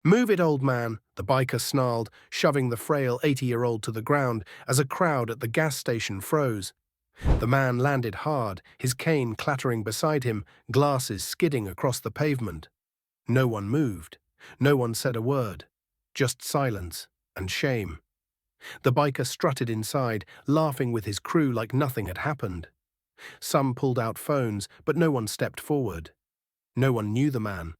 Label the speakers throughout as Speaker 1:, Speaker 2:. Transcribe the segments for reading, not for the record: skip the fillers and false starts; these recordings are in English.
Speaker 1: Move it, old man, the biker snarled, shoving the frail 80-year-old to the ground as a crowd at the gas station froze. The man landed hard, his cane clattering beside him, glasses skidding across the pavement. No one moved. No one said a word. Just silence and shame. The biker strutted inside, laughing with his crew like nothing had happened. Some pulled out phones, but no one stepped forward. No one knew the man.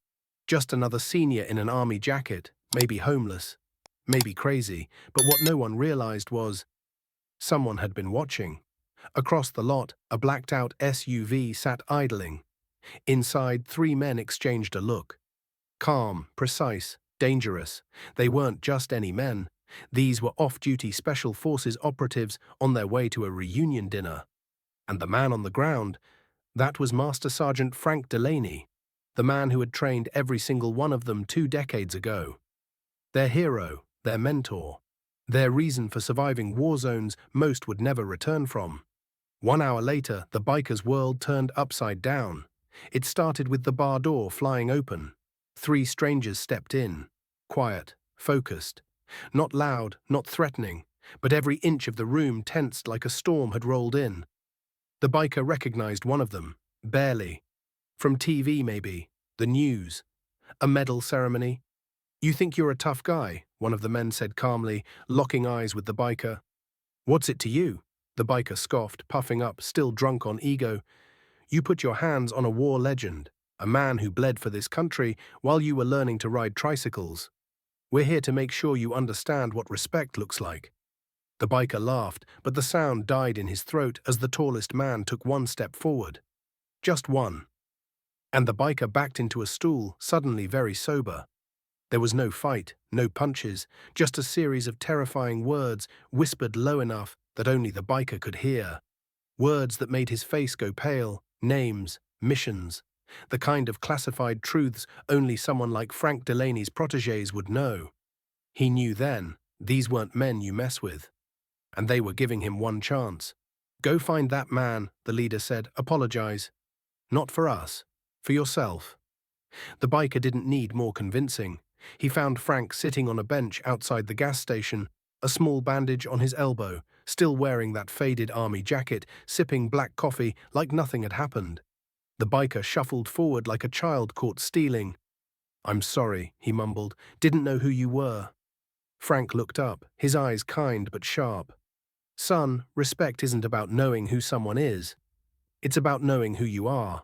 Speaker 1: Just another senior in an army jacket, maybe homeless, maybe crazy, but what no one realized was someone had been watching. Across the lot, a blacked-out SUV sat idling. Inside, three men exchanged a look. Calm, precise, dangerous. They weren't just any men. These were off-duty Special Forces operatives on their way to a reunion dinner. And the man on the ground, that was Master Sergeant Frank Delaney, the man who had trained every single one of them 2 decades ago. Their hero, their mentor, their reason for surviving war zones most would never return from. 1 hour later, the biker's world turned upside down. It started with the bar door flying open. 3 strangers stepped in, quiet, focused. Not loud, not threatening, but every inch of the room tensed like a storm had rolled in. The biker recognized one of them, barely. From TV, maybe. The news. A medal ceremony. "You think you're a tough guy," one of the men said calmly, locking eyes with the biker. "What's it to you?" The biker scoffed, puffing up, still drunk on ego. "You put your hands on a war legend, a man who bled for this country while you were learning to ride tricycles. We're here to make sure you understand what respect looks like." The biker laughed, but the sound died in his throat as the tallest man took 1 step forward. Just one. And the biker backed into a stool, suddenly very sober. There was no fight, no punches, just a series of terrifying words whispered low enough that only the biker could hear. Words that made his face go pale, names, missions, the kind of classified truths only someone like Frank Delaney's protégés would know. He knew then, these weren't men you mess with. And they were giving him one chance. "Go find that man," the leader said. "Apologize. Not for us. For yourself." The biker didn't need more convincing. He found Frank sitting on a bench outside the gas station, a small bandage on his elbow, still wearing that faded army jacket, sipping black coffee like nothing had happened. The biker shuffled forward like a child caught stealing. "I'm sorry," he mumbled. "Didn't know who you were." Frank looked up, his eyes kind but sharp. "Son, respect isn't about knowing who someone is. It's about knowing who you are."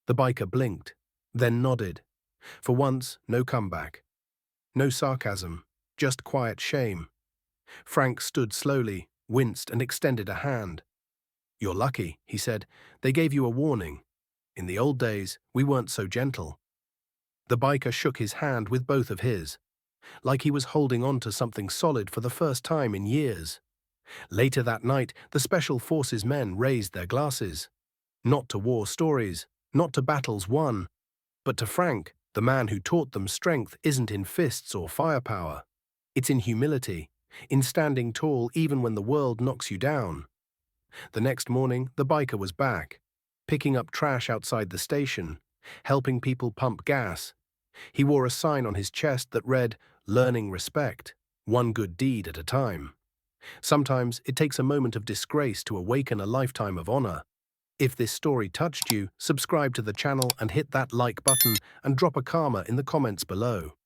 Speaker 1: The biker blinked, then nodded. For once, no comeback. No sarcasm, just quiet shame. Frank stood slowly, winced and extended a hand. "You're lucky," he said. "They gave you a warning. In the old days, we weren't so gentle." The biker shook his hand with both of his, like he was holding on to something solid for the first time in years. Later that night, the Special Forces men raised their glasses. Not to war stories, not to battles won, but to Frank, the man who taught them strength isn't in fists or firepower. It's in humility, in standing tall even when the world knocks you down. The next morning, the biker was back, picking up trash outside the station, helping people pump gas. He wore a sign on his chest that read, "Learning respect, one good deed at a time." Sometimes it takes a moment of disgrace to awaken a lifetime of honor. If this story touched you, subscribe to the channel and hit that like button and drop a karma in the comments below.